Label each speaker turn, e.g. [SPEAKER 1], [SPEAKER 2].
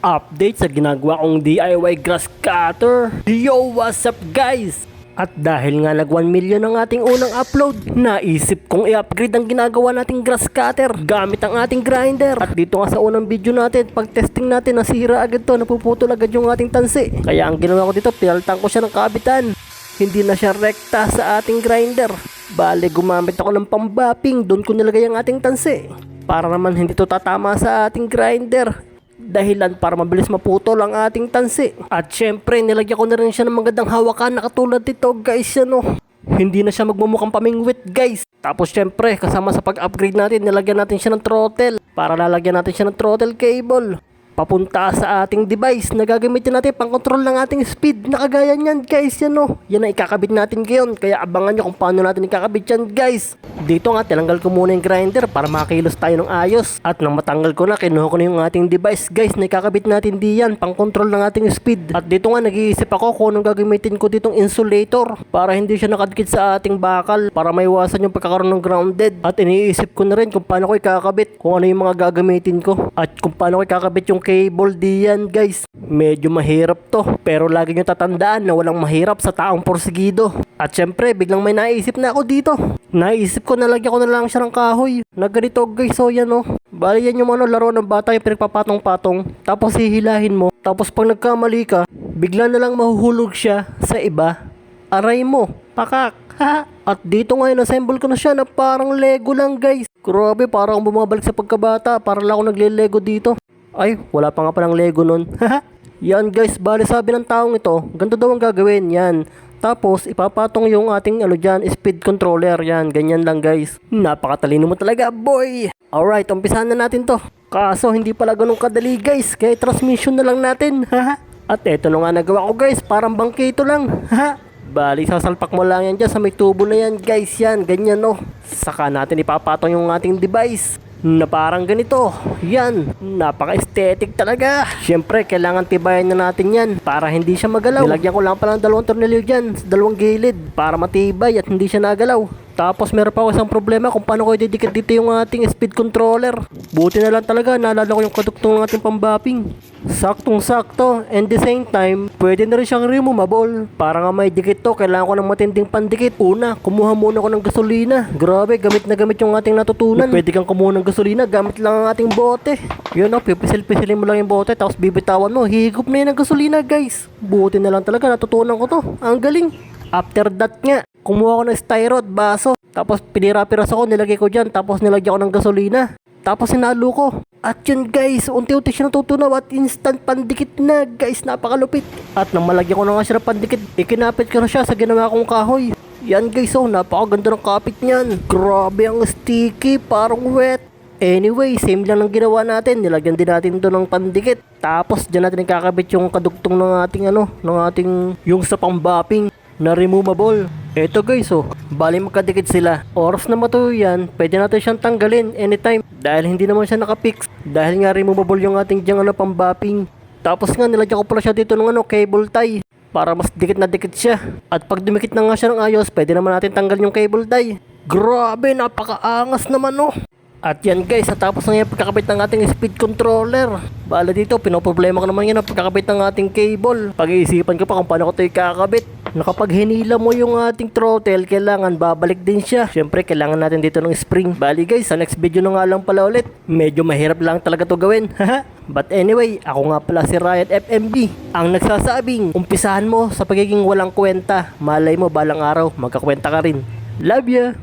[SPEAKER 1] update sa ginagawa kong DIY grass cutter. Yo, what's up guys? At dahil nga nag 1 million ang ating unang upload, naisip kong i-upgrade ang ginagawa nating grass cutter gamit ang ating grinder. At dito nga sa unang video natin, pag testing natin, nasira agad to, napuputol agad yung ating tansi. Kaya ang ginawa ko dito, pinalitan ko siya ng kabitan. Hindi na siya rekta sa ating grinder. Bale, gumamit ako ng pambapping, doon ko nilagay ang ating tansi. Para naman hindi to tatama sa ating grinder. Dahilan para mabilis maputol ang ating tansi. At syempre, nilagyan ko na rin siya ng magandang hawakan na katulad nito guys, yan o. Hindi na siya magmumukhang pamingwit guys. Tapos syempre, kasama sa pag-upgrade natin, nilagyan natin siya ng throttle. Para lalagyan natin siya ng throttle cable papunta sa ating device na gagamitin natin pang control ng ating speed. Nakagaya niyan guys, yan o. Yan ang ikakabit natin ngayon. Kaya abangan nyo kung paano natin ikakabit yan guys. Dito nga, tinanggal ko muna yung grinder para makilos tayo ng ayos. At nang matanggal ko na, kinuha ko na yung ating device guys na ikakabit natin diyan pang control ng ating speed. At dito nga, nag-iisip ako kung anong gagamitin ko ditong insulator para hindi siya nakadikit sa ating bakal, para maiwasan yung pagkakaroon ng grounded. At iniisip ko na rin kung paano ko ikakabit, kung ano yung mga gagamitin ko, at kung paano ko ikakabit yung cable diyan guys. Medyo mahirap to, pero lagi nyo tatandaan na walang mahirap sa taong porsigido. At syempre, biglang may naisip na ako dito. Naisip ko, nalagyan ko na lang siya ng kahoy na ganito guys, so yan o. Bali yan yung laro ng bata, yung pinagpapatong-patong, tapos hihilahin mo, tapos pag nagkamali ka, bigla na lang mahuhulog siya sa iba. Aray mo, pakak. At dito ngayon, assemble ko na siya na parang Lego lang guys. Grabe, parang bumabalik sa pagkabata, para lang ako nagle-Lego dito. Ay, wala pa nga palang Lego nun. Yan guys, bali sabi ng taong ito, ganito daw ang gagawin, yan. Tapos, ipapatong yung ating dyan, speed controller, yan, ganyan lang guys. Napakatalino mo talaga, boy! Alright, umpisahan na natin to. Kaso, hindi pala ganun kadali guys, kaya transmission na lang natin. At eto na nga nagawa ko guys, parang bangkito lang. Bali, sasalpak mo lang yan dyan sa may tubo na yan guys, yan, ganyan no. Saka natin ipapatong yung ating device na parang ganito. Yan, napaka-aesthetic talaga. Syempre, kailangan tibayan na natin yan para hindi siya magalaw. Nilagyan ko lang pala ng 2 tornilyo dyan sa 2 gilid para matibay at hindi siya nagalaw. Tapos meron pa ako isang problema kung paano ko ididikit dito yung ating speed controller. Buti na lang talaga, naalala ko yung kaduktong ng ating pambapping. Saktong-sakto, and the same time, pwede na rin siyang removable. Para nga may dikit to, kailangan ko ng matinding pandikit. Una, kumuha muna ko ng gasolina. Grabe, gamit na gamit yung ating natutunan. Pwede kang kumuha ng gasolina, gamit lang ang ating bote. Yun o, pipisil-pisilin mo lang yung bote, tapos bibitawan mo, hihigop na yun ng gasolina guys. Buti na lang talaga, natutunan ko to. Ang galing. After that nga, kumuha ko ng styrod, baso. Tapos pinira-piras ako, nilagay ko dyan. Tapos nilagyan ko ng gasolina. Tapos sinalo ko. At yun guys, unti-unti siya natutunaw at instant pandikit na guys, napakalupit. At nang malagyan ko na nga siya ng pandikit, ikinapit ko na siya sa ginawa kong kahoy. Yan guys, oh, napakaganda ng kapit niyan. Grabe, ang sticky, parang wet. Anyway, same lang ng ginawa natin. Nilagyan din natin ito ng pandikit. Tapos dyan natin kakabit yung kadugtong ng ating ng ating yung sa pambapping na removable. Eto guys, oh, bali magkadikit sila. Oras na matuyo yan, pwede natin siyang tanggalin anytime dahil hindi naman siya nakapix. Dahil nga removable yung ating dyang pambapping. Tapos nga nilagyan ko pala siya dito ng cable tie para mas dikit na dikit siya. At pag dumikit na nga siya ng ayos, pwede naman natin tanggalin yung cable tie. Grabe, napakaangas naman oh. At yan guys, natapos na yan pagkakabit ng ating speed controller. Bala dito, pinoproblema ko naman yan ang pagkakabit ng ating cable. Pag-iisipan ko pa kung paano ko ito ikakabit. Nakapag hinila mo yung ating throttle, kailangan babalik din siya. Syempre, kailangan natin dito ng spring. Bali guys, sa next video na nga lang pala ulit. Medyo mahirap lang talaga to gawin. But anyway, ako nga pala si Riot FMB, ang nagsasabing, umpisahan mo sa pagiging walang kwenta. Malay mo, balang araw, magkakwenta ka rin. Love ya!